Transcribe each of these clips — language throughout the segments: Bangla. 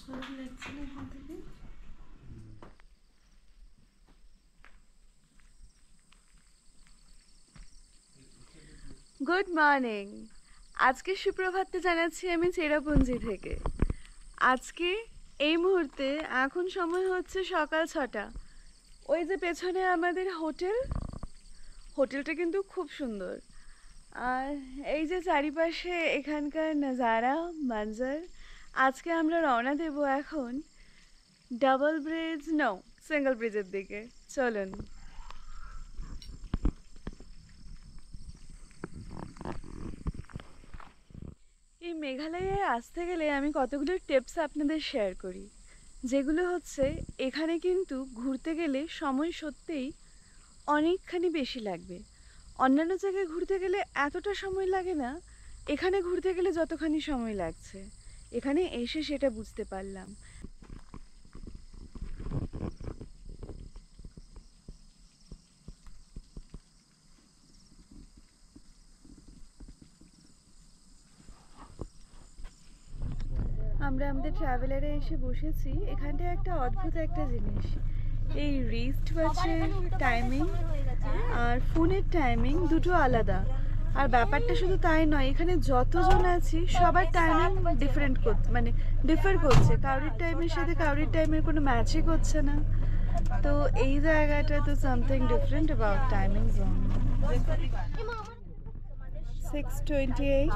Good morning. আজকে সুপ্রভাতটা জানাচ্ছি আমি চেরাপুঞ্জি থেকে। আজকে এই মুহূর্তে এখন সময় হচ্ছে সকাল 6টা। ওই যে পেছনে আমাদের হোটেলটা কিন্তু খুব সুন্দর। আর এই যে চারিপাশে এখানকার নাজারা মঞ্জর। আজকে আমরা রওনা দেব এখন ডাবল ব্রিজ সিঙ্গেল ব্রিজের দিকে। চলুন। এই মেঘালয়ে আসতে গেলে আমি কতগুলো টিপস আপনাদের শেয়ার করি, যেগুলো হচ্ছে এখানে কিন্তু ঘুরতে গেলে সময় সত্যিই অনেকখানি বেশি লাগবে। অন্যান্য জায়গায় ঘুরতে গেলে এতটা সময় লাগে না, এখানে ঘুরতে গেলে যতখানি সময় লাগছে এখানে এসে সেটা বুঝতে পারলাম। আমরা আমাদের ট্রাভেলারে এসে বসেছি। এখানটায় একটা অদ্ভুত একটা জিনিস, এই রিস্ট ওয়াচের টাইমিং আর ফোনের টাইমিং দুটো আলাদা। আর ব্যাপারটা শুধু তাই নয়, এখানে যতজন আছি সবার টাইমিং ডিফার করছে। কারোর টাইমের সাথে কারোর টাইমের কোনো ম্যাচই করছে না। তো এই জায়গাটা তো something different about timing zone. 6:28।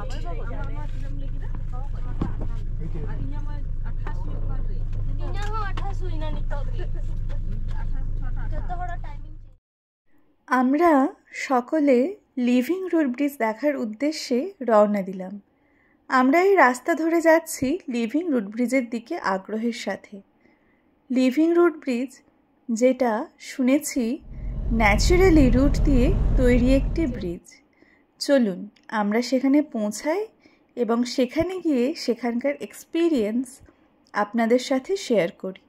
আমরা সকলে লিভিং রুট ব্রিজ দেখার উদ্দেশ্যে রওনা দিলাম। আমরা এই রাস্তা ধরে যাচ্ছি লিভিং রুট ব্রিজের দিকে আগ্রহের সাথে। লিভিং রুট ব্রিজ, যেটা শুনেছি ন্যাচারালি রুট দিয়ে তৈরি একটি ব্রিজ। চলুন আমরা সেখানে পৌঁছাই এবং সেখানে গিয়ে সেখানকার এক্সপিরিয়েন্স আপনাদের সাথে শেয়ার করি।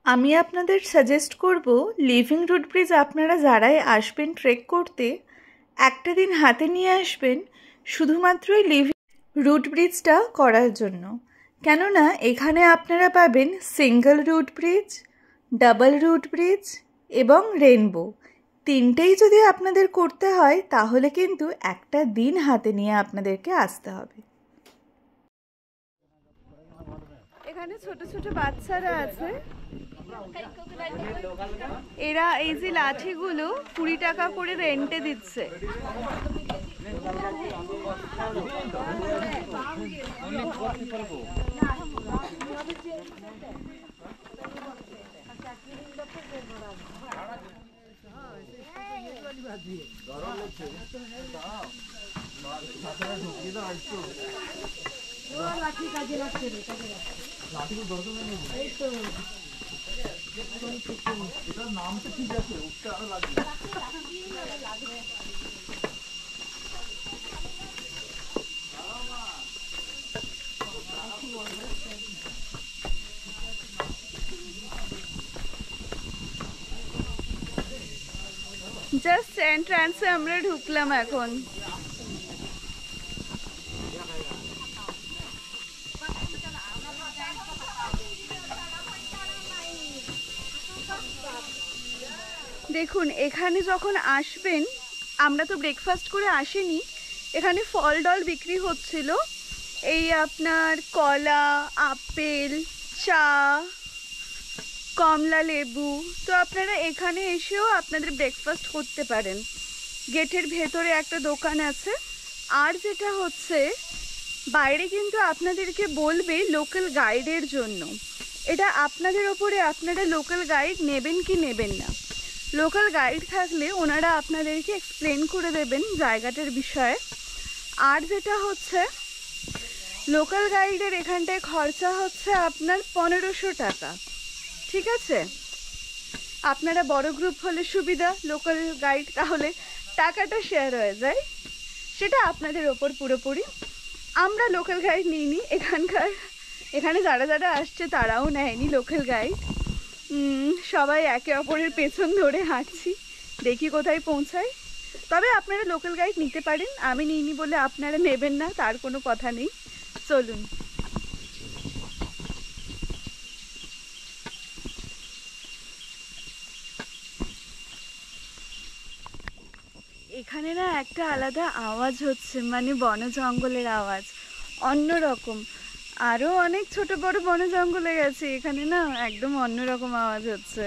আমি আপনাদের সাজেস্ট করব, লিভিং রুট ব্রিজ আপনারা যারাই আসবেন ট্রেক করতে, একটা দিন হাতে নিয়ে আসবেন শুধুমাত্রই লিভিং রুট ব্রিজটা করার জন্য। কেননা এখানে আপনারা পাবেন single root bridge, double root bridge এবং রেইনবো। তিনটেই যদি আপনাদের করতে হয় তাহলে কিন্তু একটা দিন হাতে নিয়ে আপনাদেরকে আসতে হবে। এখানে ছোট ছোট বাচ্চারা আছে। এরা এই যে লাঠিগুলো 20 টাকা করে রেন্টে দিচ্ছে। জাস্ট এন্ট্রান্সে আমরা ঢুকলাম এখন। দেখুন, এখানে যখন আসবেন, আমরা তো ব্রেকফাস্ট করে আসিনি, এখানে ফল ডল বিক্রি হচ্ছিল। এই আপনার কলা, আপেল, চা, কমলা লেবু। তো আপনারা এখানে এসেও আপনাদের ব্রেকফাস্ট করতে পারেন। গেটের ভেতরে একটা দোকান আছে। আর যেটা হচ্ছে, বাইরে কিন্তু আপনাদেরকে বলবে লোকাল গাইডের জন্য। এটা আপনাদের ওপরে, আপনারা লোকাল গাইড নেবেন কি নেবেন না। লোকাল গাইড থাকলে ওনারা আপনাদেরকে এক্সপ্লেন করে দেবেন জায়গাটার বিষয়ে। আর যেটা হচ্ছে, লোকাল গাইডের এখানটায় খরচা হচ্ছে আপনার 1500 টাকা। ঠিক আছে, আপনারা বড় গ্রুপ হলে সুবিধা, লোকাল গাইড তাহলে টাকাটা শেয়ার হয়ে যায়, সেটা আপনাদের ওপর পুরোপুরি। আমরা লোকাল গাইড নিইনি, এখানে যারা যারা আসছে তারাও নেয়নি লোকাল গাইড। সবাই একে অপরের পেছন ধরে হাঁটছি, দেখি কোথায় পৌঁছায়। তবে আপনারা লোকাল গাইড নিতে পারেন, আমি নিইনি বলে আপনারা নেবেন না তার কোনো কথা নেই। চলুন। এখানে না একটা আলাদা আওয়াজ হচ্ছে, মানে বন জঙ্গলের আওয়াজ অন্যরকম। আরো অনেক ছোট বড় বন জঙ্গলে গেছে, এখানে না একদম অন্যরকম আওয়াজ হচ্ছে।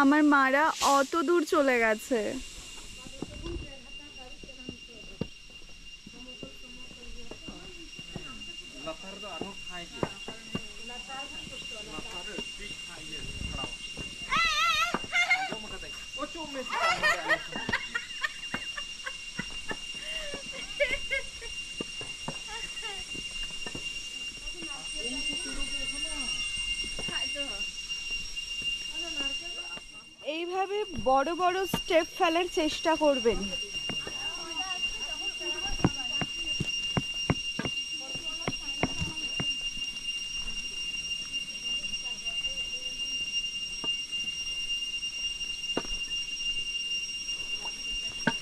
আমার মারা অত দূর চলে গেছে। এইভাবে বড় বড় স্টেপ ফেলার চেষ্টা করবেন।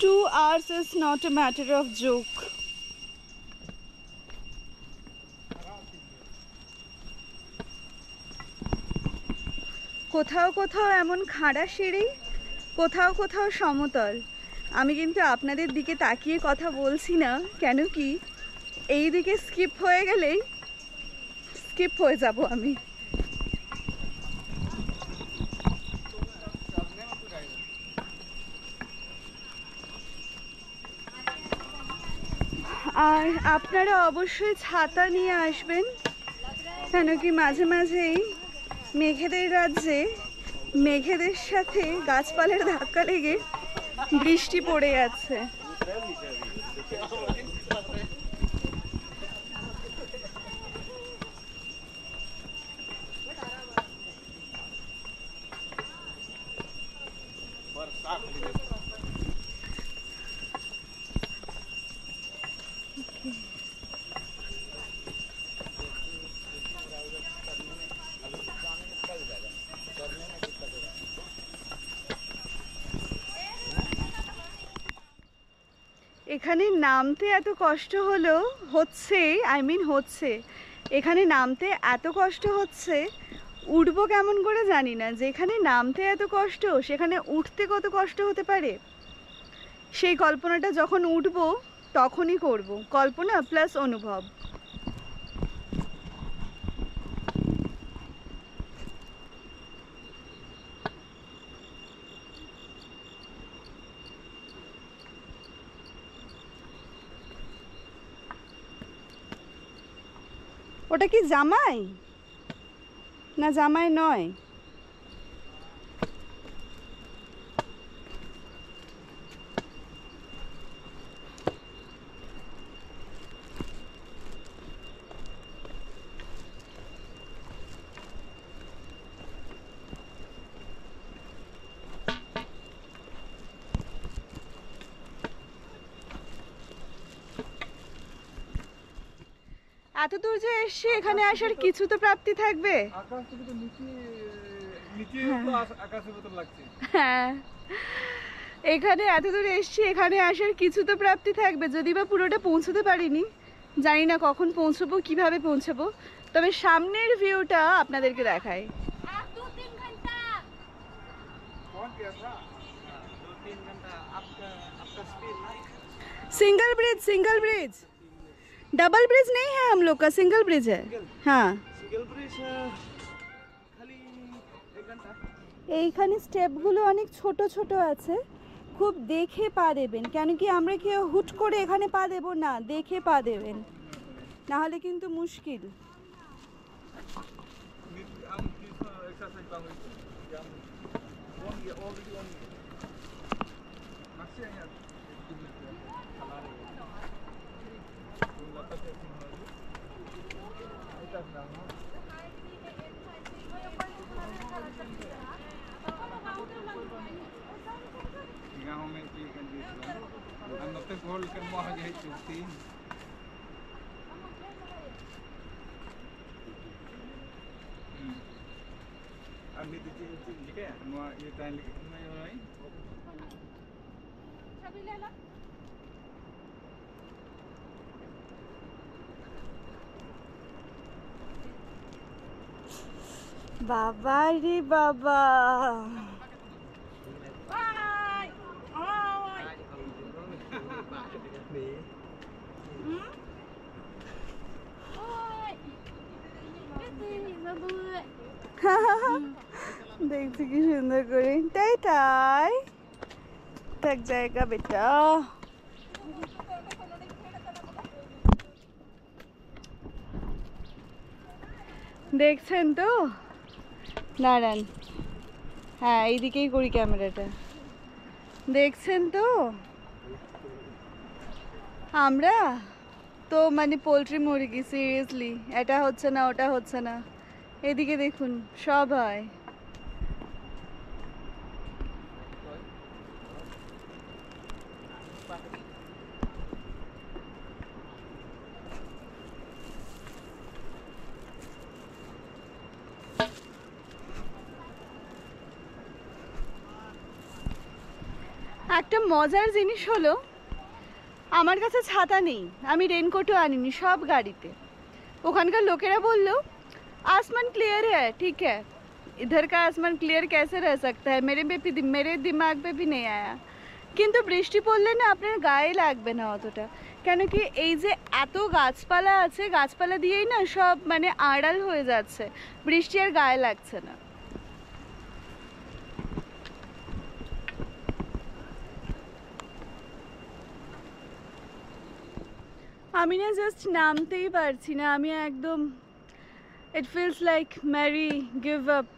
Two hours is not a matter of joke. কোথাও কোথাও এমন খাড়া সিঁড়ি, কোথাও কোথাও সমতল। আমি কিন্তু আপনাদের দিকে তাকিয়ে কথা বলছি না, কেন কি এই দিকে স্কিপ হয়ে গেলেই স্কিপ হয়ে যাব আমি। আর আপনারা অবশ্যই ছাতা নিয়ে আসবেন, কেন কি মাঝে মাঝেই মেঘেদের রাজ্যে মেঘেদের সাথে গাছপালার ধাক্কা লেগে বৃষ্টি পড়ে যাচ্ছে। এখানে নামতে এত কষ্ট হচ্ছে এখানে নামতে এত কষ্ট হচ্ছে, উঠবো কেমন করে জানি না। যেখানে নামতে এত কষ্ট সেখানে উঠতে কত কষ্ট হতে পারে, সেই কল্পনাটা যখন উঠবো তখনই করব। কল্পনা প্লাস অনুভব। ওটা কি জামাই না জামাই নয়? এত দূর যে এসছি, এখানে আসার কিছু তো প্রাপ্তি থাকবে। হ্যাঁ, এখানে এত দূর এসছি, এখানে আসার কিছু তো প্রাপ্তি থাকবে। যদি বা পুরোটা পৌঁছতে পারিনি, জানি না কখন পৌঁছবো, কিভাবে পৌঁছবো, তবে সামনের ভিউটা আপনাদেরকে দেখাই। सिंगल ब्रिज डबल ब्रिज नहीं है, हम लोग का सिंगल ब्रिज है। हाँ, सिंगल ब्रिज खाली 1 घंटा। এইখানে স্টেপগুলো অনেক ছোট ছোট আছে, খুব দেখে পা দেবেন, কেন কি আমরা কেউ হুট করে এখানে পা দেব না, দেখে পা দেবেন, না হলে কিন্তু মুশকিল। বাবা রে বাবা, দেখছি কি সুন্দর করে। তাই তাই থাক জায়গা বেটা। দেখছেন তো, দাঁড়ান, হ্যাঁ এইদিকেই করি ক্যামেরাটা। দেখছেন তো আমরা তো মানে পোলট্রি মুরগি, সিরিয়াসলি এটা হচ্ছে না ওটা হচ্ছে না, এদিকে দেখুন সব হয়। একটা মজার জিনিস হলো, আমার কাছে ছাতা নেই, আমি রেনকোটও আনিনি, সব গাড়িতে। ওখানকার লোকেরা বললো आसमान क्लियर है, ठीक है, इधर का आसमान क्लियर कैसे रह सकता है, मेरे दिमाग पे भी नहीं आया। কিন্তু বৃষ্টি পড়লে না আপনার গায়ে লাগবে না অতটা, কেন কি এই যে এত গাছপালা আছে, গাছপালা দিয়েই না সব মানে আড়াল হয়ে যাচ্ছে, বৃষ্টি আর গায়ে লাগছে না। আমি না জাস্ট নামতেই পারছি না, আমি একদম it feels like marry give up.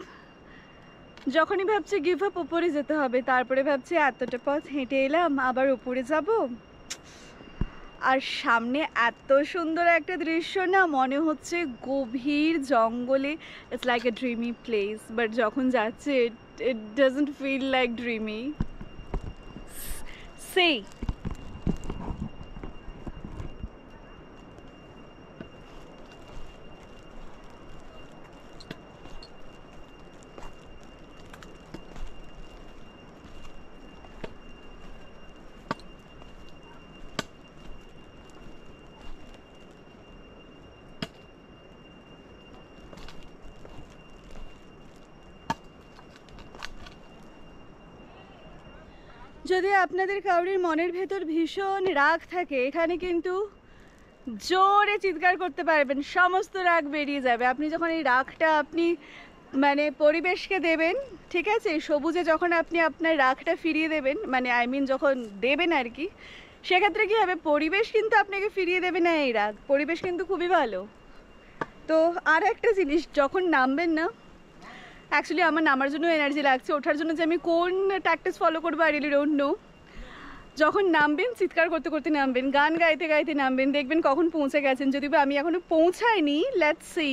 যখনই ভাবছি গিভ আপ, উপরে যেতে হবে, তারপরে ভাবছি এতটা পথ হেঁটে এলাম আবার উপরে যাব, আর সামনে এত সুন্দর একটা দৃশ্য না, মনে হচ্ছে গভীর জঙ্গলে, it's like a dreamy place, but যখন যাচ্ছে it doesn't feel like dreamy. সেই যদি আপনাদের কাউরির মনের ভেতর ভীষণ রাগ থাকে, এখানে কিন্তু জোরে চিৎকার করতে পারবেন, সমস্ত রাগ বেরিয়ে যাবে। আপনি যখন এই রাগটা আপনি মানে পরিবেশকে দেবেন, ঠিক আছে, সবুজে যখন আপনি আপনার রাগটা ফিরিয়ে দেবেন, মানে আই মিন যখন দেবেন আর কি, সেক্ষেত্রে কী হবে, পরিবেশ কিন্তু আপনাকে ফিরিয়ে দেবে না এই রাগ, পরিবেশ কিন্তু খুবই ভালো। তো আর একটা জিনিস, যখন নামবেন না, অ্যাকচুয়ালি আমার নামার জন্য এনার্জি লাগছে, ওঠার জন্য যে আমি কোন ট্যাকটিক্স ফলো করবো আই রিয়েলি ডোন্ট নো। যখন নামবেন চিৎকার করতে করতে নামবেন, গান গাইতে গাইতে নামবেন, দেখবেন কখন পৌঁছে গেছেন। যদি বা আমি এখনো পৌঁছাইনি, লেটস সি।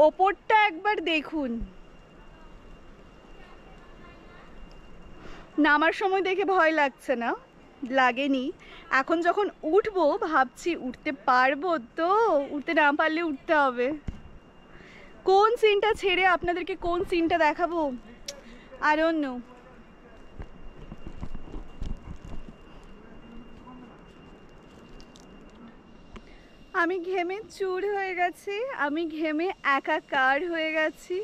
ওপরটা একবার দেখুন, নামার সময় দেখে ভয় লাগছে না, লাগেনি। এখন যখন উঠবো ভাবছি উঠতে পারবো তো, উঠতে না পারলে উঠতে হবে। কোন সিনটা ছেড়ে আপনাদেরকে কোন সিনটা দেখাবো আই ডোন্ট নো। আমি ঘেমে চুর হয়ে গেছি, আমি ঘেমে একাকার হয়ে গেছি।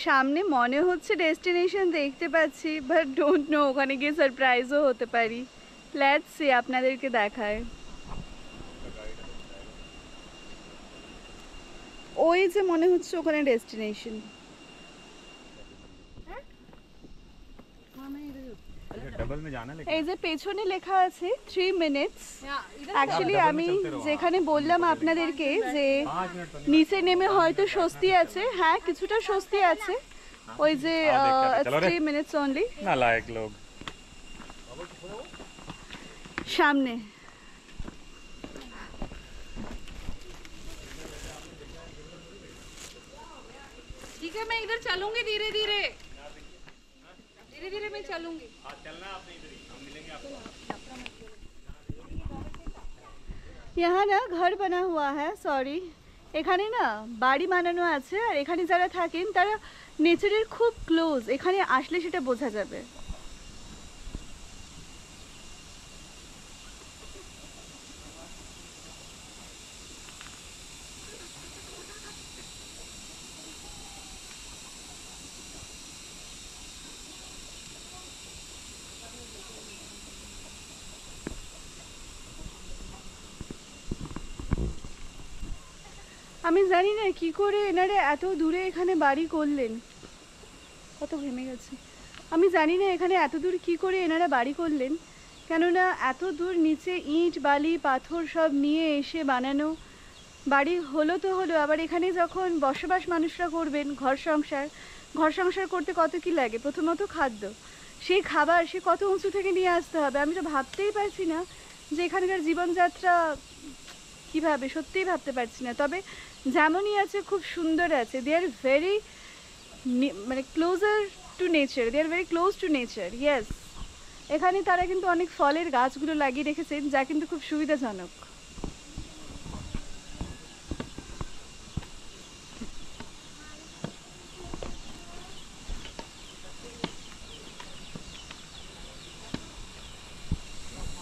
সামনে মনে হচ্ছে ডেস্টিনেশন দেখতে পাচ্ছি, বাট ডোন্ট নো, ওখানে গিয়ে সারপ্রাইজও হতে পারি। লেটস সি, আপনাদেরকে দেখায়। ওই যে মনে হচ্ছে ওখানে ডেস্টিনেশন। এই যে পেছনে লেখা আছে 3 মিনিটস। অ্যাকচুয়ালি আমি যেখানে বললাম আপনাদেরকে যে নিচে নেমে হয়তো স্বস্তি আছে, হ্যাঁ কিছুটা স্বস্তি আছে, ওই যে 3 মিনিটস অনলি না লাইক লোক সামনে। ठीक है, मैं इधर चलूंगी धीरे धीरे, धीरे धीरे मैं चलूंगी। यहाँ ना घर बना हुआ है, सॉरी, এখানে না বাড়ি বানানো আছে, আর এখানে যারা থাকেন তারা নেচারের খুব ক্লোজ, এখানে আসলে সেটা বোঝা যাবে। আমি জানি না কি করে এনারা এত দূরে এখানে বাড়ি করলেন, কত ঘেমে গেছে। আমি জানি না এখানে এত দূর কি করে এনারা বাড়ি করলেন, কেননা এত দূর নিচে ইট বালি পাথর সব নিয়ে এসে বানানো বাড়ি হলো তো হলো, আবার এখানে যখন বসবাস মানুষরা করবেন, ঘর সংসার করতে কত কি লাগে, প্রথমত খাদ্য, সেই খাবার সে কত উঁচু থেকে নিয়ে আসতে হবে। আমি তো ভাবতেই পারছি না যে এখানকার জীবনযাত্রা কীভাবে, সত্যিই ভাবতে পারছি না। তবে যেমনই আছে খুব সুন্দর আছে, দে আর ভেরি মানে closer to nature, they are very close to nature, yes. এখানে তারা কিন্তু অনেক ফলের গাছগুলো লাগিয়ে রেখেছেন, যা কিন্তু খুব সুবিধাজনক।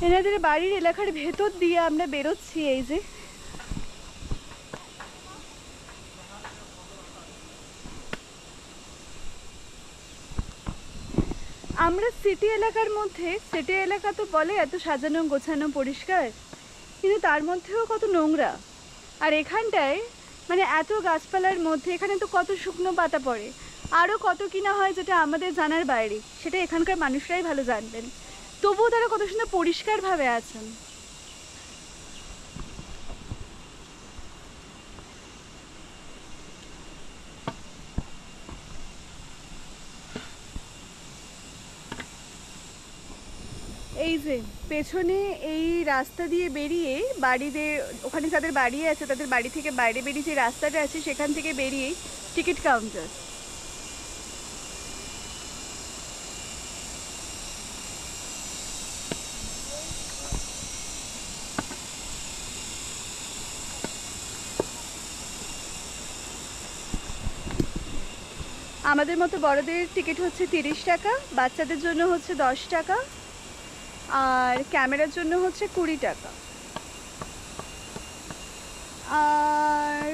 এনাদের বাড়ির এলাকার ভেতর দিয়ে আমরা বেরোচ্ছি, এই যে আমরা সিটি এলাকার মধ্যে, সিটি এলাকা তো বলে এত সাজানো গোছানো পরিষ্কার, কিন্তু তার মধ্যেও কত নোংরা। আর এখানটায় মানে এত গাছপালার মধ্যে এখানে তো কত শুকনো পাতা পড়ে, আরও কত কিনা হয় যেটা আমাদের জানার বাইরে, সেটা এখানকার মানুষরাই ভালো জানবেন। তবুও তারা কত সুন্দর পরিষ্কারভাবে আছেন। এই যে পেছনে এই রাস্তা দিয়ে বেরিয়ে বাড়িদের, ওখানে যাদের বাড়ি আছে তাদের বাড়ি থেকে বাইরে বেরিয়ে যে রাস্তাটা আছে সেখান থেকে বেরিয়েই টিকিট কাউন্টার। আমাদের মতো বড়দের টিকিট হচ্ছে 30 টাকা, বাচ্চাদের জন্য হচ্ছে 10 টাকা, আর ক্যামেরার জন্য হচ্ছে 20 টাকা। আর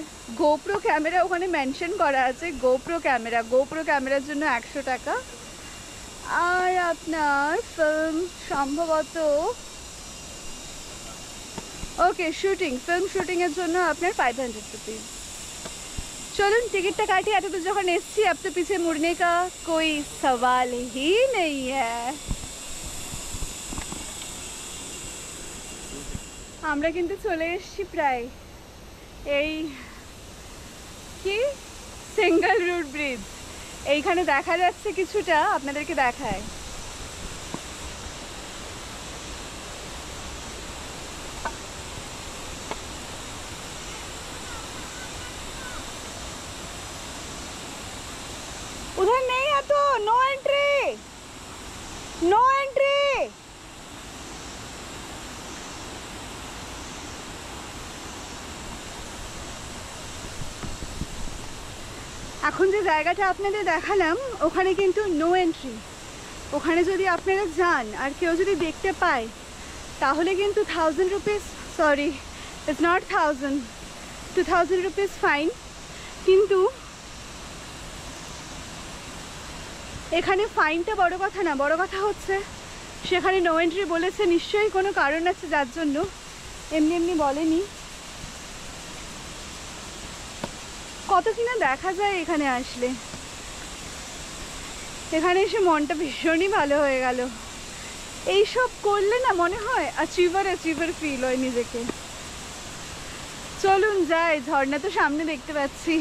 গোপ্রো ক্যামেরা ওখানে মেনশন করা আছে, গোপ্রো ক্যামেরার জন্য 100 টাকা। আর আপনার ফিল্ম সম্ভবত ওকে ফিল্ম শুটিংয়ের জন্য আপনার 500 रुपीज़। चलो टिकट काटी, एत दूर जखन एसছি अब तो पीछे मुड़ने का कोई सवाल ही नहीं है। আমরা কিন্তু চলে এসেছি প্রায়, এই কি সিঙ্গেল রুট ব্রিজ, এইখানে দেখা যাচ্ছে কিছুটা, আপনাদেরকে দেখায়। उधर नहीं है तो नो एंट्री, नो एंट्री। এখন যে জায়গাটা আপনাদের দেখালাম ওখানে কিন্তু নো এন্ট্রি। ওখানে যদি আপনারা যান আর কেউ যদি দেখতে পায় তাহলে কিন্তু 1000 rupees, sorry it's not 1000, 2000 rupees fine. কিন্তু এখানে ফাইনটা বড় কথা না, বড় কথা হচ্ছে সেখানে নো এন্ট্রি বলেছে, নিশ্চয়ই কোনো কারণ আছে যার জন্য, এমনি এমনি বলেনি। কত কিনা দেখা যায় এখানে আসলে, এখানে এসে মনটা ভীষণই ভালো হয়ে গেল। এইসব করলে না মনে হয় অ্যাচিভার ফিল হয় নিজেকে। চলুন যাই, ঝর্ণা তো সামনে দেখতে পাচ্ছি।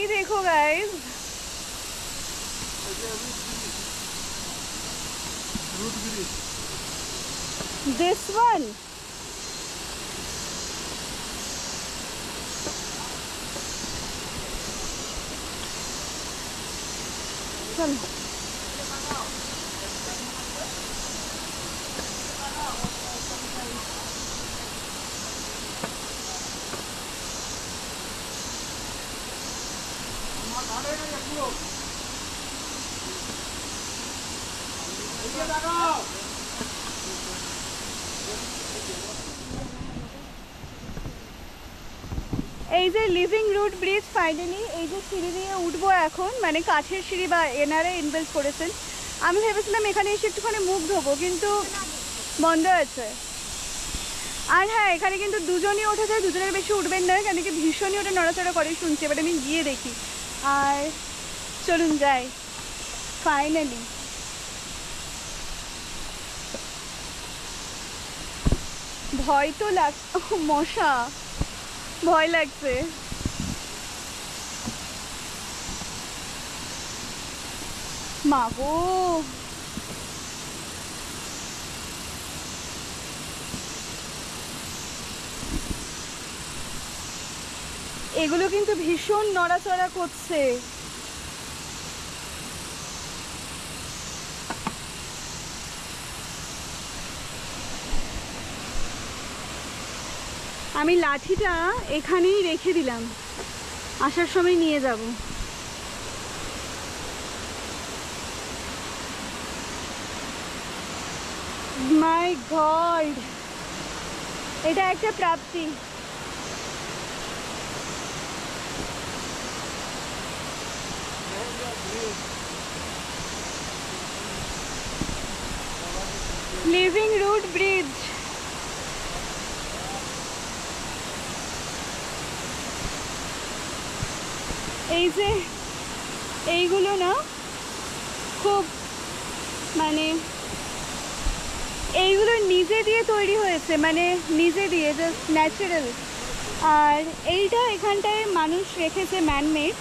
गाड़ी देखो गाइस, दिस वन चल। এই যে লিভিং রুট ব্রিজ ফাইনালি এই যে সিঁড়ি দিয়ে উঠবো এখন, মানে কাঠের সিঁড়ি বা এনারা ইনভেস্ট করেছেন। আমি ভেবেছিলাম এখানে এসে একটুখানি মুখ ধোবো, কিন্তু বন্ধ আছে। আর হ্যাঁ, এখানে কিন্তু দুজনই ওঠা যায়, দুজনের বেশি উঠবেন না, কেন কি ভীষণই ওটা নড়াচড়া করে শুনছি। এবার আমি গিয়ে দেখি। আর চলুন যাই ফাইনালি। ভয় তো মশা, ভয় লাগছে। মা গো, এগুলো কিন্তু ভীষণ নড়াচড়া করছে। আমি লাঠিটা এখানেই রেখে দিলাম, আসার সময় নিয়ে যাব। মাই গড, এটা একটা প্রাপ্তি। Living root bridge. এই যে এইগুলো না খুব, মানে এইগুলো নিজে দিয়ে তৈরি হয়েছে, মানে নিজে দিয়ে, জাস্ট ন্যাচারাল। আর এইটা এখানটায় মানুষ রেখেছে ম্যানমেড।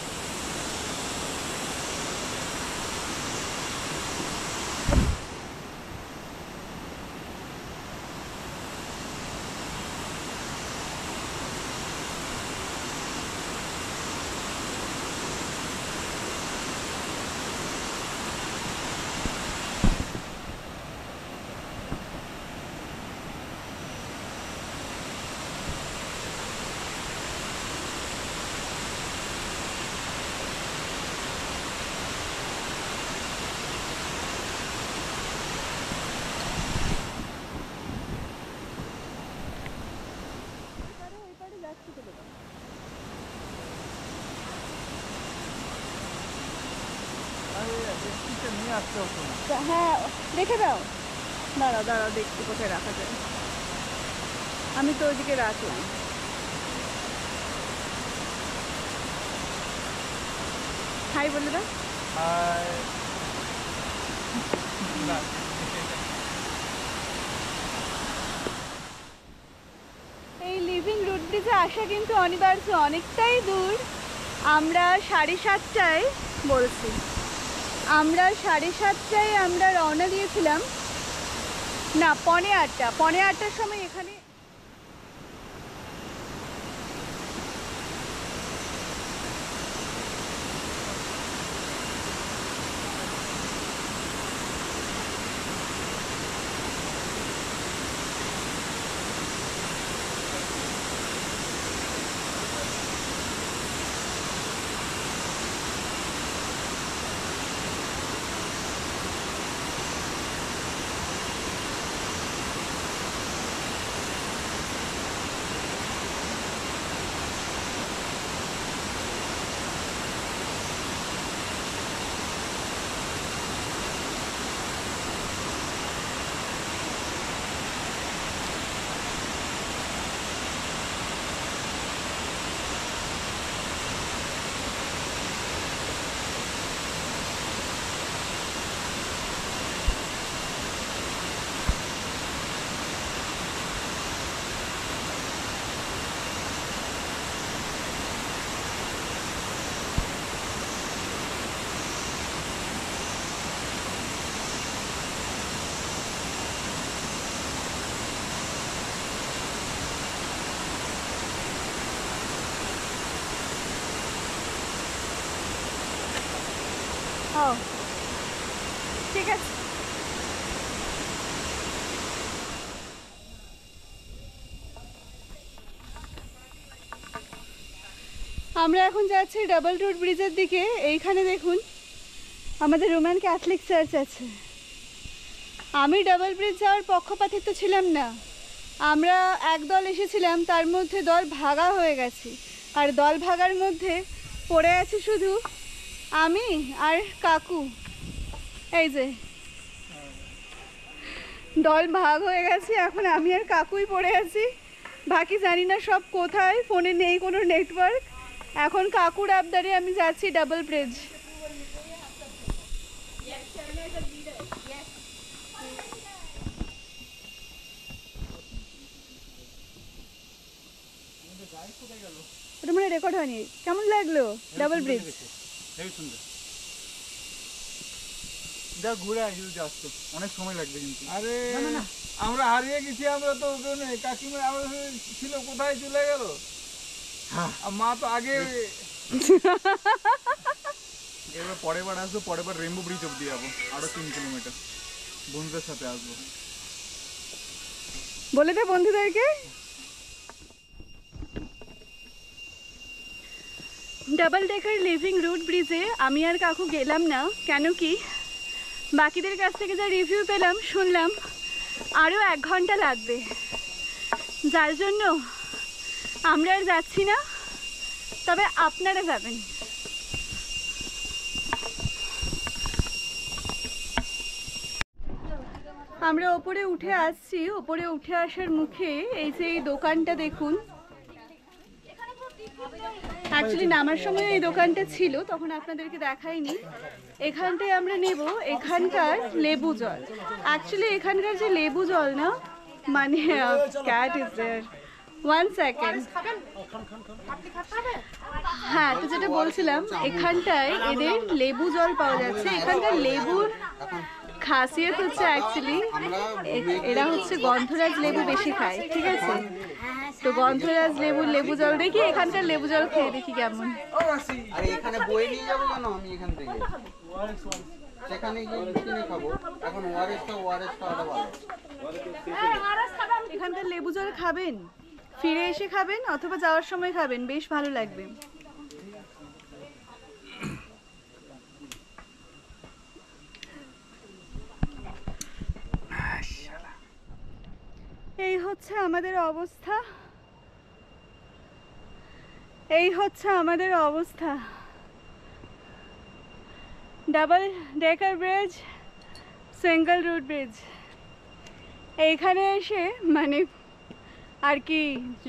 হ্যাঁ রেখে দাও, দাঁড়াও দাঁড়াও দেখছি কোথায় রাখা যায়। আমি তো ওইদিকে রাখলাম। হাই বলে দাও। এই লিভিং রুট ব্রিজে আসা কিন্তু অনিবার্য, অনেকটাই দূর। আমরা 7:30টায় বলছি, আমরা 7:30টায় আমরা রওনা দিয়েছিলাম, না 7:45, 7:45টার সময় এখানে। ও ঠিক আছে। আমরা এখন যাচ্ছি ডাবল রোড ব্রিজের দিকে। এইখানে দেখুন আমাদের রোমান ক্যাথলিক চার্চ আছে। আমি ডাবল ব্রিজ যাওয়ার পক্ষপাতিত্ব ছিলাম না, আমরা এক দল এসেছিলাম, তার মধ্যে দল ভাগা হয়ে গেছে। আর দল ভাগার মধ্যে পড়ে আছি শুধু আমি আর কাকু। এই যে দল ভাগ হয়ে গেছে, এখন আমি আর কাকুই পড়ে আছি, বাকি জানি না সব কোথায়। ফোনে নেই কোনো নেটওয়ার্ক। এখন কাকুর আবদারে আমি যাচ্ছি ডাবল ব্রিজ। ওটা মানে রেকর্ড হয়নি। কেমন লাগলো ডাবল ব্রিজ? যা ঘুরে আসি আসতো, অনেক সময় লাগবে কিন্তু। আরে আমরা হারিয়ে গেছি, আমরা তো কাকিমা আমরা ছিল কোথায় চলে গেল, মা তো আগে। এবার পরের বার আসবো, পরের বার রেইনবো ব্রিজ অব্দি যাবো, আরো 3 কিলোমিটার বন্ধুদের সাথে আসবো। বলে দে বন্ধুদেরকে। ডাবল ডেকার লিভিং রুট ব্রিজে আমি আর কাকু গেলাম না, কেন কি বাকিদের কাছ থেকে যা রিভিউ পেলাম শুনলাম আরও 1 ঘন্টা লাগবে, যার জন্য আমরা আর যাচ্ছি না। তবে আপনারা যাবেন। আমরা ওপরে উঠে আসছি। ওপরে উঠে আসার মুখে এই যে এই দোকানটা দেখুন। অ্যাকচুয়ালি নামার সময় এই দোকানটা ছিল, তখন আপনাদেরকে দেখাইনি। এখানটায় আমরা নেব এখানকার লেবু জল। অ্যাকচুয়ালি এখানকার যে লেবু জল না, মানে ক্যাট ইজ দেয়ার, 1 সেকেন্ড। হ্যাঁ, তো যেটা বলছিলাম, এখানটায় এদের লেবু জল পাওয়া যাচ্ছে। এখানকার লেবুর খাসিয়ত হচ্ছে অ্যাকচুয়ালি এরা হচ্ছে গন্ধরাজ লেবু বেশি খায়, ঠিক আছে? তো গন্ধরাজ লেবুর লেবু জল দেখি, এখানকার লেবু জল খেয়ে দেখি কেমন। আরে এখানে বই নিয়ে যাবো কেন আমি এখান থেকে? সেখানে গিয়ে কিনে খাবো। এখন ওয়ারেস খাওয়াটা ভালো। এখানকার লেবু জল খাবেন, ফিরে এসে খাবেন অথবা যাওয়ার সময় খাবেন, বেশ ভালো লাগবে। এই হচ্ছে আমাদের অবস্থা, এই হচ্ছে আমাদের অবস্থা। Double decker bridge, single root bridge. এইখানে এসে মানে আর কি,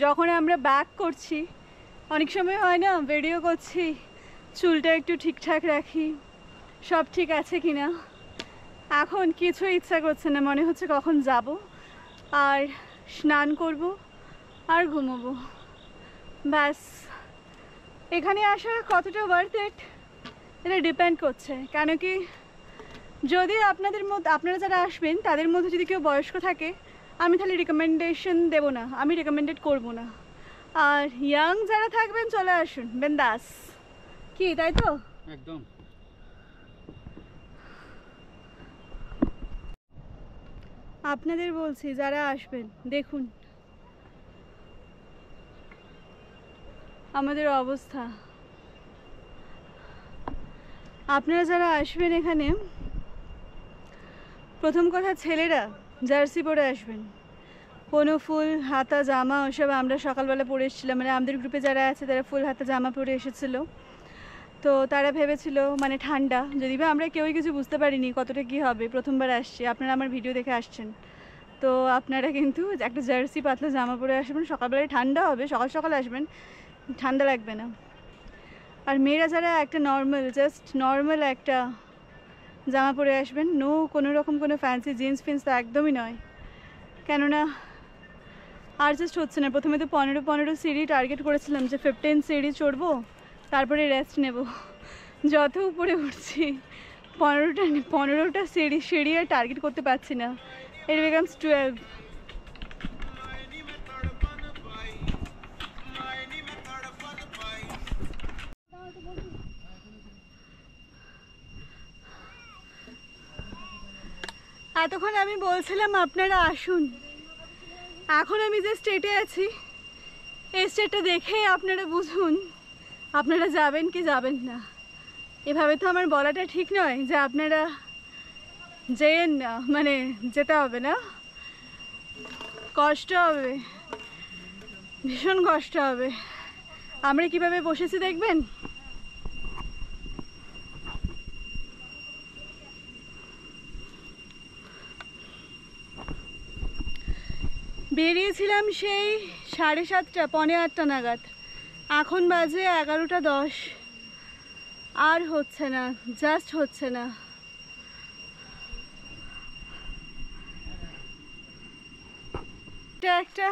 যখন আমরা ব্যাক করছি অনেক সময় হয় না, ভিডিও করছি, চুলটা একটু ঠিকঠাক রাখি, সব ঠিক আছে কিনা। এখন কিছু ইচ্ছা করছে না, মনে হচ্ছে কখন যাব আর স্নান করব আর ঘুমোবো, ব্যাস। এখানে আসা কতটা ওয়ার্থ ইট এটা ডিপেন্ড করছে, কেন কি যদি আপনাদের মধ্যে, আপনারা যারা আসবেন তাদের মধ্যে যদি কেউ বয়স্ক থাকে, আমি তাহলে রিকমেন্ডেশন দেবো না, আমি রেকমেন্ডেড করব না। আর ইয়াং যারা থাকবেন চলে আসুন বিন্দাস, কি তাই তো? একদম। আপনাদের বলছি যারা আসবেন, দেখুন আমাদের অবস্থা। আপনারা যারা আসবেন এখানে, প্রথম কথা ছেলেরা জার্সি পরে আসবেন, কোনো ফুল হাতা জামা ওসব আমরা সকালবেলা পরে এসেছিলাম, মানে আমাদের গ্রুপে যারা আছে তারা ফুল হাতা জামা পরে এসেছিলো। তো তারা ভেবেছিল মানে ঠান্ডা, যদি বা আমরা কেউই কিছু বুঝতে পারিনি কতটা কী হবে, প্রথমবার আসছি, আপনারা আমার ভিডিও দেখে আসছেন, তো আপনারা কিন্তু একটা জার্সি পাতলা জামা পরে আসবেন। সকালবেলায় ঠান্ডা হবে, সকাল সকাল আসবেন, ঠান্ডা লাগবে না। আর মেয়েরা যারা একটা নর্মাল, জাস্ট নর্মাল একটা জামা পরে আসবেন, নো কোনো রকম কোনো ফ্যান্সি জিন্স ফিন্স তো একদমই নয়, কেননা আর জাস্ট হচ্ছে না। প্রথমে তো 15 সিঁড়ি টার্গেট করেছিলাম যে 15 সিঁড়ি চড়বো, তারপরে রেস্ট নেব। যত উপরে উঠছি 15টা সিঁড়ি আর টার্গেট করতে পারছি না, ইট বিকামস 12। এতক্ষণ আমি বলছিলাম আপনারা আসুন, এখন আমি যে স্টেটে আছি এই স্টেটটা দেখে আপনারা বুঝুন আপনারা যাবেন কি যাবেন না। এভাবে তো আমার বলাটা ঠিক নয় যে আপনারা যেন না, মানে যেতে হবে না, কষ্ট হবে, ভীষণ কষ্ট হবে। আমরা কিভাবে বসেছি দেখবেন। বেরিয়েছিলাম সেই 7:30 পৌনে 8টা নাগাদ, এখন বাজে 11:10। আর হচ্ছে না, জাস্ট হচ্ছে না। এটা একটা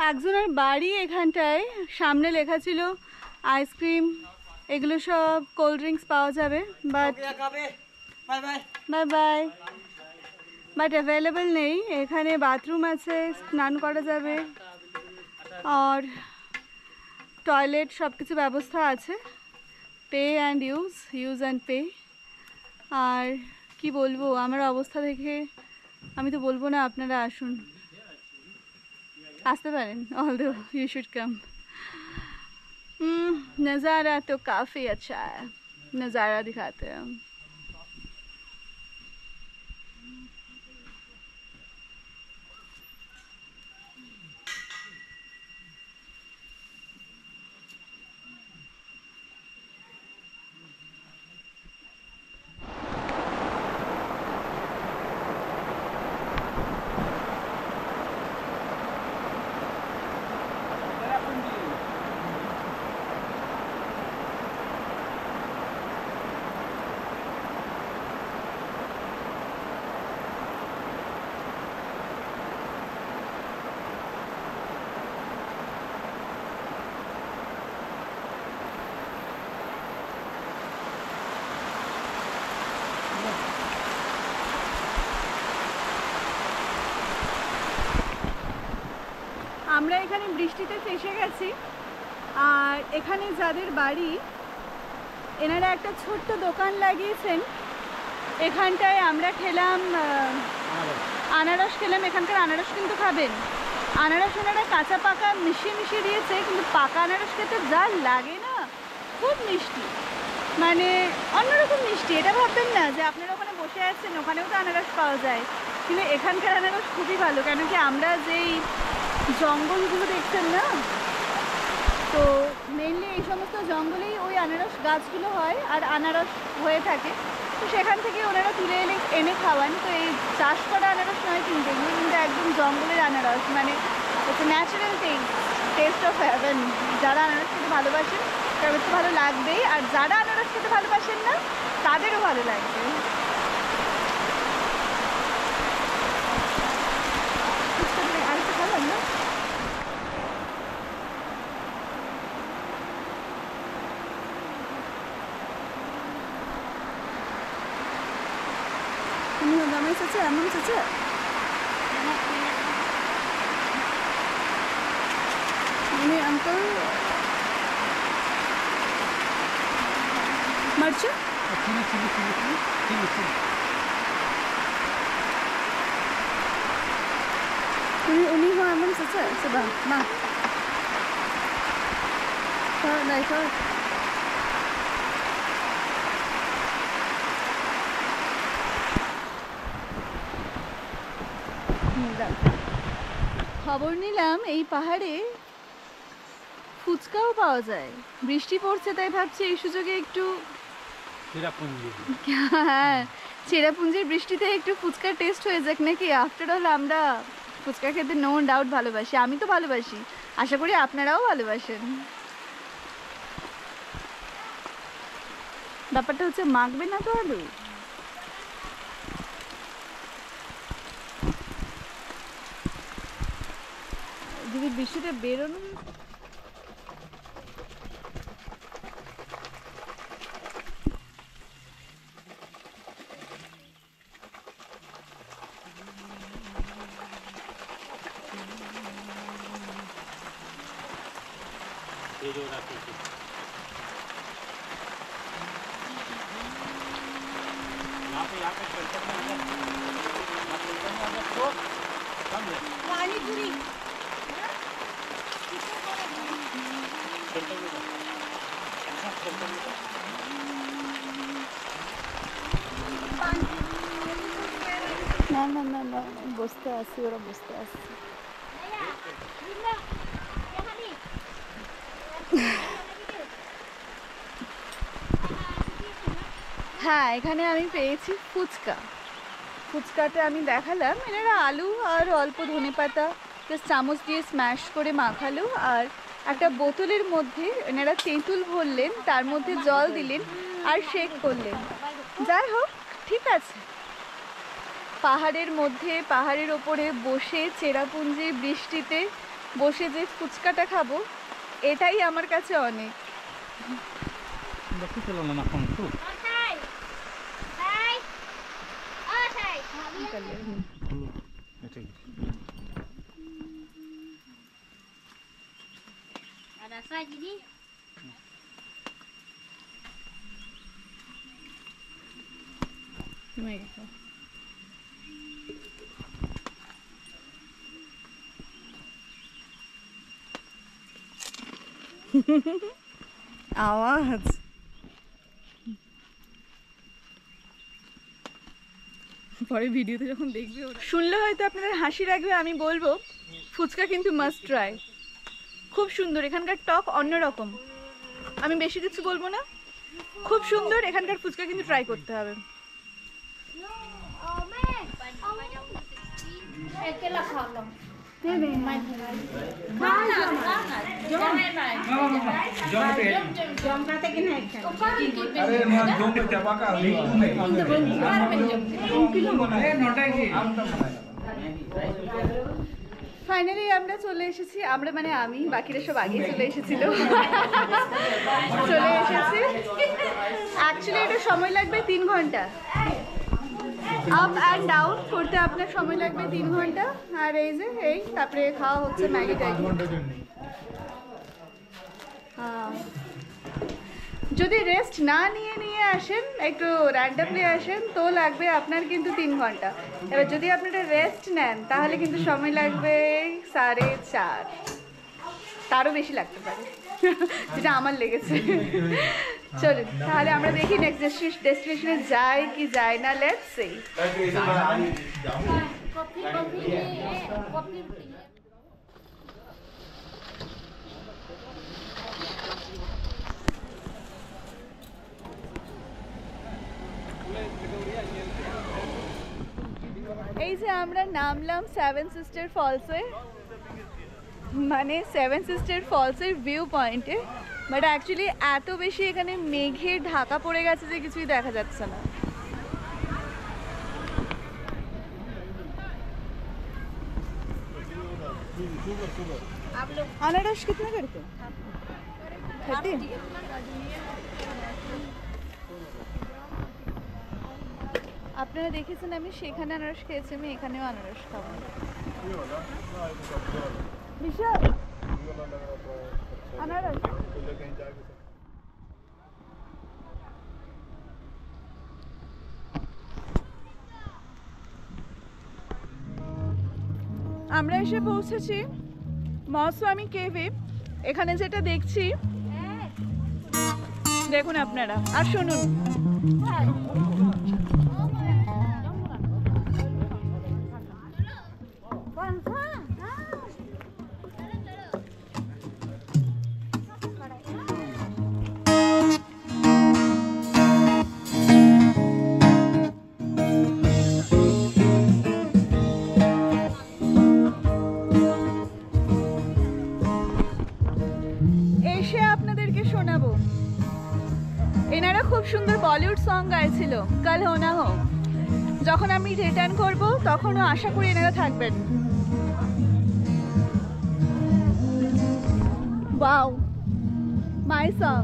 একজনের বাড়ি, এখানটায় সামনে লেখা ছিল আইসক্রিম, এগুলো সব কোল্ড ড্রিঙ্কস পাওয়া যাবে, but bye bye, but available নেই। এখানে বাথরুম আছে, স্নান করা যাবে, আর টয়লেট সব কিছু ব্যবস্থা আছে, pay and use and pay. আর কি বলবো, আমার অবস্থা দেখে আমি তো বলবো না আপনারা আসুন, আসতে পারেন, although you should come। नज़ारा तो काफ़ी अच्छा है, नज़ारा दिखाते हैं। আমরা এখানে বৃষ্টিতে ফেসে গেছি, আর এখানে যাদের বাড়ি এনারা একটা ছোট্ট দোকান লাগিয়েছেন। এখানটায় আমরা খেলাম আনারস খেলাম। এখানকার আনারস কিন্তু খাবেন, আনারস ওনারা কাঁচা পাকা মিশিয়ে মিশিয়ে দিয়েছে, কিন্তু পাকা আনারস খেতে যা লাগে না, খুব মিষ্টি, মানে অন্যরকম মিষ্টি। এটা ভাববেন না যে আপনারা ওখানে বসে আছেন ওখানেও তো আনারস পাওয়া যায়, কিন্তু এখানকার আনারস খুবই ভালো। কেন কি আমরা যেই জঙ্গলগুলো দেখছেন না, তো মেনলি এই সমস্ত জঙ্গলেই ওই আনারস গাছগুলো হয় আর আনারস হয়ে থাকে, তো সেখান থেকে ওনারা তুলে এনে খাওয়ান। তো এই চাষ করা আনারস নয় কিন্তু, এগুলো কিন্তু একদম জঙ্গলের আনারস, মানে একটা ন্যাচারাল টেস্ট অফ হেভেন। যারা আনারস খেতে ভালোবাসেন তাদের তো ভালো লাগবেই, আর যারা আনারস খেতে ভালোবাসেন না তাদেরও ভালো লাগবে। আরেকটা খাবেন না? তুমি জামাই চাচা, এমন চাচা মানে अंकल मर्चा তুমি উনি হো এমন চাচা সেবা মা নাই তো খবর নিলাম এই পাহাড়ে ফুচকাও পাওয়া যায়। বৃষ্টি পড়ছে তাই ভাবছি এই সুযোগে একটু হ্যাঁ চেরাপুঞ্জির বৃষ্টিতে একটু ফুচকার টেস্ট হয়ে যাক নাকি। আফটার অল আমরা ফুচকা খেতে নো ডাউট ভালোবাসি, আমি তো ভালোবাসি, আশা করি আপনারাও ভালোবাসেন। ব্যাপারটা হচ্ছে মাখবে না তো আলু। যদি বৃষ্টিতে বেরোনো पानीपुरी না না না না বসতে আসছি, ওরা বসতে আসছে। হ্যাঁ, এখানে আমি পেয়েছি ফুচকা। ফুচকাটা আমি দেখালাম, এনারা আলু আর অল্প ধনেপাতা জাস্ট চামচ দিয়ে স্ম্যাশ করে মাখালো, আর একটা বোতলের মধ্যে এনারা তেঁতুল ভরলেন, তার মধ্যে জল দিলেন আর শেক করলেন। যাই হোক, ঠিক আছে। পাহাড়ের মধ্যে, পাহাড়ের ওপরে বসে চেরাপুঞ্জি বৃষ্টিতে বসে যে ফুচকাটা খাবো, এটাই আমার কাছে অনেক। Ada saja ni. আওয়াজ পরে ভিডিওতে যখন দেখবে, শুনলে হয়তো আপনাদের হাসি লাগবে, আমি বলবো ফুচকা কিন্তু মাস্ট ট্রাই। খুব সুন্দর, এখানকার টক অন্যরকম, আমি বেশি কিছু বলবো না। খুব সুন্দর, এখানকার ফুচকা কিন্তু ট্রাই করতে হবে। ফাইনালি আমরা চলে এসেছি, আমরা মানে আমি, বাকিরা সব আগেই চলে এসেছিল। চলে এসেছি। অ্যাকচুয়ালি এটা সময় লাগবে 3 ঘন্টা, আপ অ্যান্ড ডাউন করতে আপনার সময় লাগবে 3 ঘন্টা। আর এই যে এই তারপরে খাওয়া হচ্ছে ম্যাগি ট্যাগি। হ্যাঁ, যদি রেস্ট না নিয়ে আসেন, একটু র্যান্ডামলি আসেন, তো লাগবে আপনার কিন্তু 3 ঘন্টা। এবার যদি আপনারা রেস্ট নেন তাহলে কিন্তু সময় লাগবে 4.5, তারও বেশি লাগতে পারে, যেটা আমার লেগেছে। চলুন তাহলে আমরা দেখি নেক্সট ডেস্টিনেশনে যাই কি যায় না। Let's see. Kopi. এই যে আমরা নামলাম 7 সিস্টার ফলসে, মানে 7 সিস্টার ফলসের ভিউ পয়েন্টে, বাট অ্যাকচুয়ালি এত বেশি এখানে মেঘে ঢাকা পড়ে গেছে যে কিছুই দেখা যাচ্ছে না। अनारस कितना करते हैं? 30। আপনারা দেখেছেন আমি সেখানে আনারস খেয়েছি, আমি এখানেও আনারস খাবো। বিশাল আনারস। আমরা এসে পৌঁছেছি মৌসুমী কেভে। এখানে যেটা দেখছি দেখুন আপনারা, আর শুনুন। এসে আপনাদেরকে শোনাবো, এনারা খুব সুন্দর বলিউড সং গাইছিল, কাল হো না হো। যখন আমি রিটার্ন করব তখনও আশা করি এনারা থাকবেন। ওয়াও, মাই সং।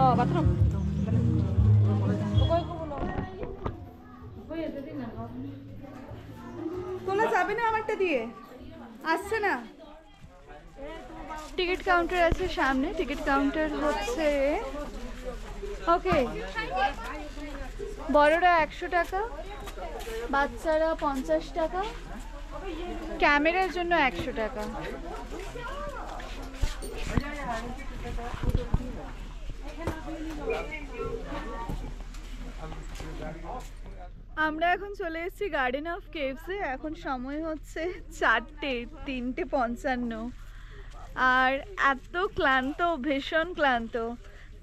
Oh, bathroom. তোমরা যাবে যাবে না আমারটা দিয়ে, আসছে না। টিকিট কাউন্টার আছে সামনে, টিকিট কাউন্টার হচ্ছে ওকে, বড়রা 100 টাকা, বাচ্চারা 50 টাকা, ক্যামেরার জন্য 100 টাকা। আমরা এখন চলে এসেছি গার্ডেন অফ কেভসে। এখন সময় হচ্ছে 3:55। আর এত ক্লান্ত, ভীষণ ক্লান্ত,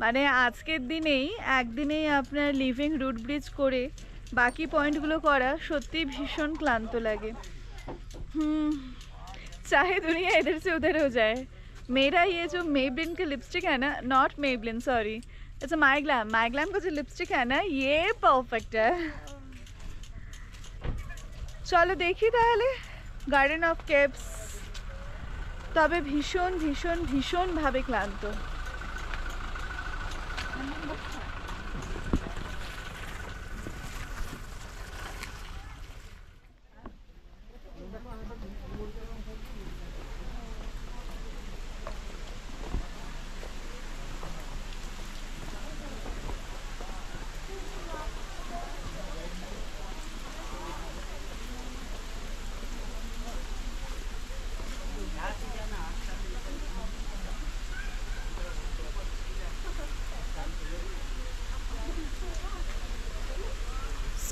মানে আজকের দিনেই একদিনেই আপনার লিভিং রুট ব্রিজ করে বাকি পয়েন্টগুলো করা সত্যি ভীষণ ক্লান্ত লাগে। चाहे दुनिया इधर से उधर हो जाए, मेरा ये जो मेबलिन का लिपस्टिक है ना, नॉट मेबलिन सॉरी, अच्छा माइग्लैम का जो लिपस्टिक है ना, ये परफेक्ट है। चलो देखी ताहले गार्डन ऑफ केव्स। तबे भीषण भीषण भीषण भावे क्लांत।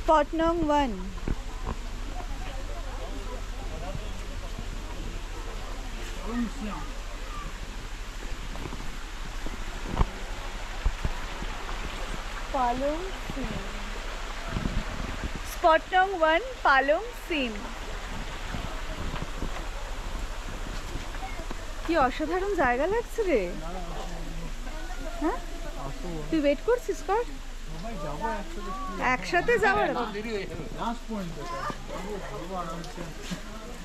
Spot Nong 1. Palong Sim. Spot Nong 1, Palong Sim. কি অসাধারণ জায়গা লাগছে রে। হ্যাঁ, তুই ওয়েট করছিস? কর, একসাথে যাওয়ার।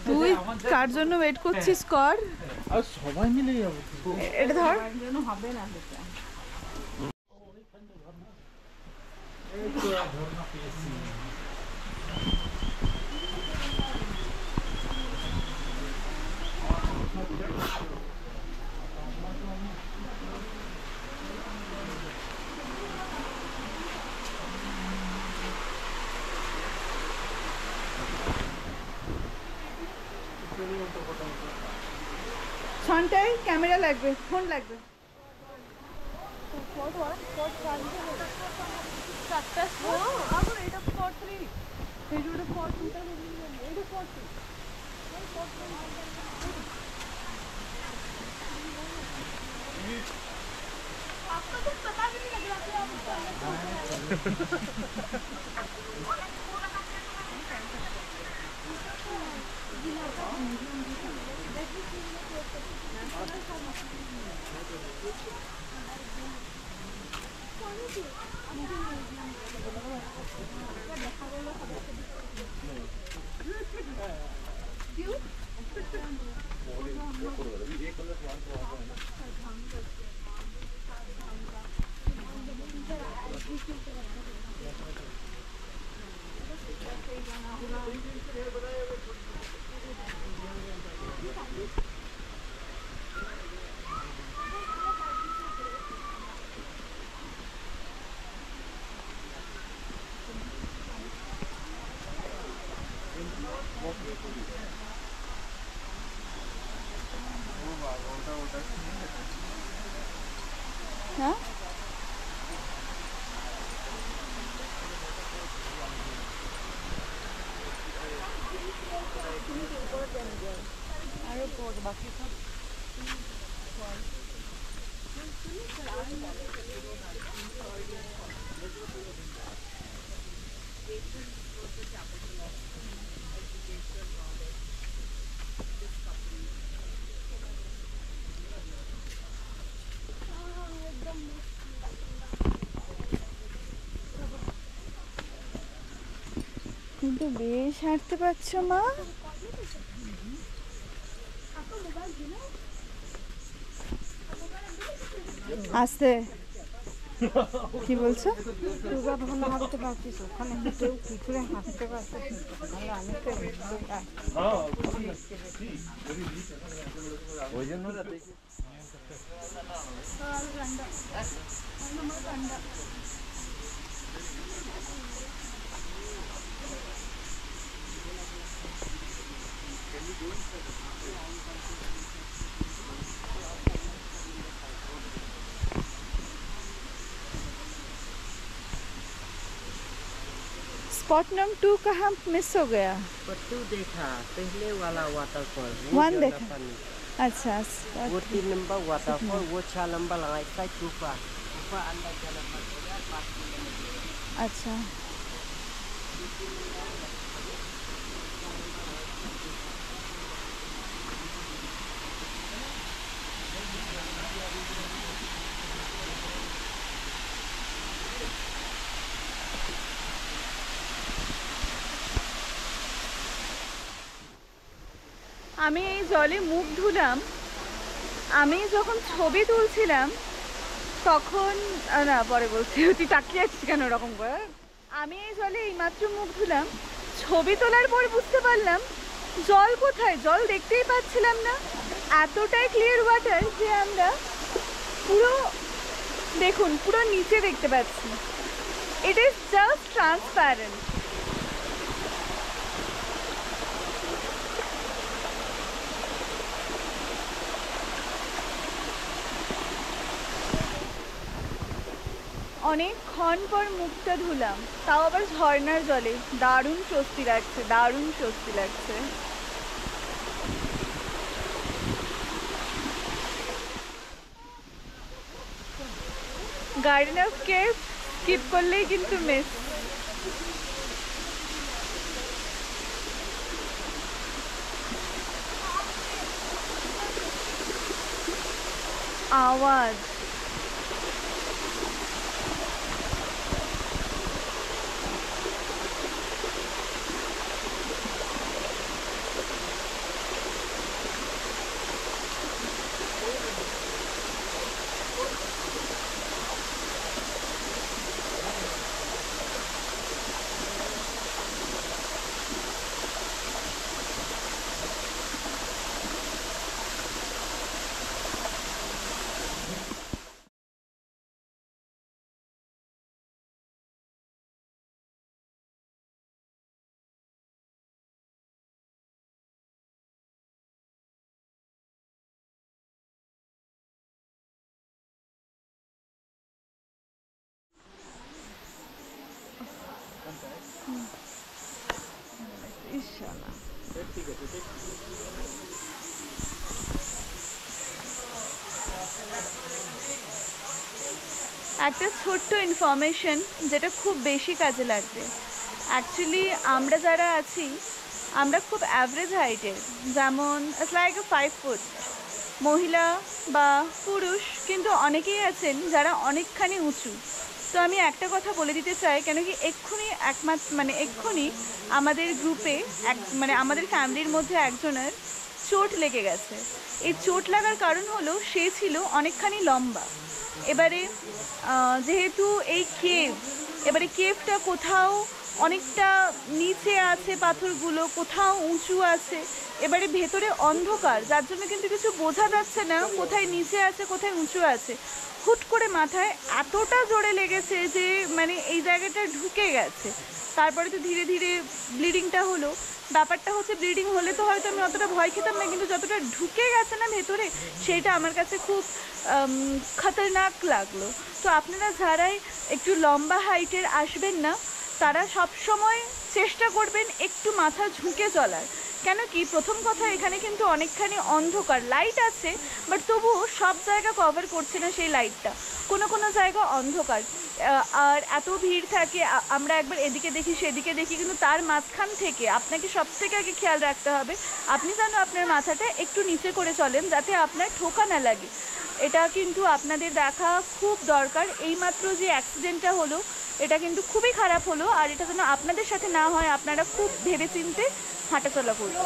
তুই কার জন্য ওয়েট করছিস? কর, আর সবাই মিলে যাবো। এটা ধর। হবে না ছনটায় ক্যামেরা লাগবে, ফোন লাগবে। হ্যাঁ, কিন্তু বেশ হাঁটতে পারছো মা। আস্তে কি বলছো? দুর্গা ভবন ভাবতে পারছিস ওখানে কেউ কিছুরে হাসতে পারছিস তাহলে আমি তো ওই জন্য स्पॉट नंबर 2 कहाँ मिस हो गया? टू देखा पहले वाला वाटरफॉल One देखा। अच्छा वो 3 नंबर वाटरफॉल वो 4 नंबर लगाई था ऊपर ऊपर अंदर चला पड़ेगा 5 किलोमीटर। अच्छा আমি এই জলে মুখ ধুলাম। আমি যখন ছবি তুলছিলাম তখন না পরে বলছি, তুই তাকিয়ে আছিস কেন ওরকম করে? আমি এই জলে এইমাত্র মুখ ধুলাম, ছবি তোলার পর বুঝতে পারলাম জল কোথায়, জল দেখতেই পাচ্ছিলাম না। এতটাই ক্লিয়ার ওয়াটার যে আমরা পুরো দেখুন পুরো নিচে দেখতে পাচ্ছি। It is just transparent. অনেকক্ষণ পর মুখটা ধুলাম, তাও আবার ঝর্ণার জলে। দারুণ স্বস্তি লাগছে, দারুণ স্বস্তি লাগছে। গার্ডেন অফ কেভ স্কিপ করলেই কিন্তু মিস। আওয়াজ ইনশাআল্লাহ। একটা ছোট্ট ইনফরমেশন যেটা খুব বেশি কাজে লাগবে। অ্যাকচুয়ালি আমরা যারা আছি আমরা খুব অ্যাভারেজ হাইটের, যেমন ইটস লাইক 5 ফুট মহিলা বা পুরুষ, কিন্তু অনেকেই আছেন যারা অনেকখানি উঁচু। তো আমি একটা কথা বলে দিতে চাই, কেন কি এক্ষুনি আমাদের গ্রুপে আমাদের ফ্যামিলির মধ্যে একজনের চোট লেগে গেছে। এই চোট লাগার কারণ হলো সে ছিল অনেকখানি লম্বা। এবারে যেহেতু এই কেভটা কোথাও অনেকটা নিচে আছে পাথরগুলো, কোথাও উঁচু আছে, এবারে ভেতরে অন্ধকার, যার জন্য কিন্তু কিছু বোঝা যাচ্ছে না কোথায় নিচে আছে কোথায় উঁচু আছে। হুট করে মাথায় এতটা জোরে লেগেছে যে এই জায়গাটা ঢুকে গেছে। তারপরে তো ধীরে ধীরে ব্লিডিংটা হলো। ব্যাপারটা হচ্ছে ব্লিডিং হলে তো হয়তো আমি অতটা ভয় খেতাম না, কিন্তু যতটা ঢুকে গেছে না ভেতরে, সেইটা আমার কাছে খুব খতরনাক লাগলো। তো আপনারা যারাই একটু লম্বা হাইটের আসবেন না, তারা সব সময় চেষ্টা করবেন একটু মাথা ঝুঁকে চলার। কেন কি প্রথম কথা এখানে কিন্তু অনেকখানি অন্ধকার, লাইট আছে বাট তবুও সব জায়গা কভার করছে না সেই লাইটটা, কোনো কোনো জায়গা অন্ধকার। আর এত ভিড় থাকে, আমরা একবার এদিকে দেখি সেদিকে দেখি, কিন্তু তার মাঝখান থেকে আপনাকে সব থেকে আগে খেয়াল রাখতে হবে আপনি যেন আপনার মাথাটা একটু নিচে করে চলেন, যাতে আপনার ঠোকা না লাগে। এটা কিন্তু আপনাদের দেখা খুব দরকার। এইমাত্র যে অ্যাক্সিডেন্টটা হলো এটা কিন্তু খুবই খারাপ হলো, আর এটা যেন আপনাদের সাথে না হয় আপনারা খুব ভেবেচিন্তে হাঁটাচলা করবেন।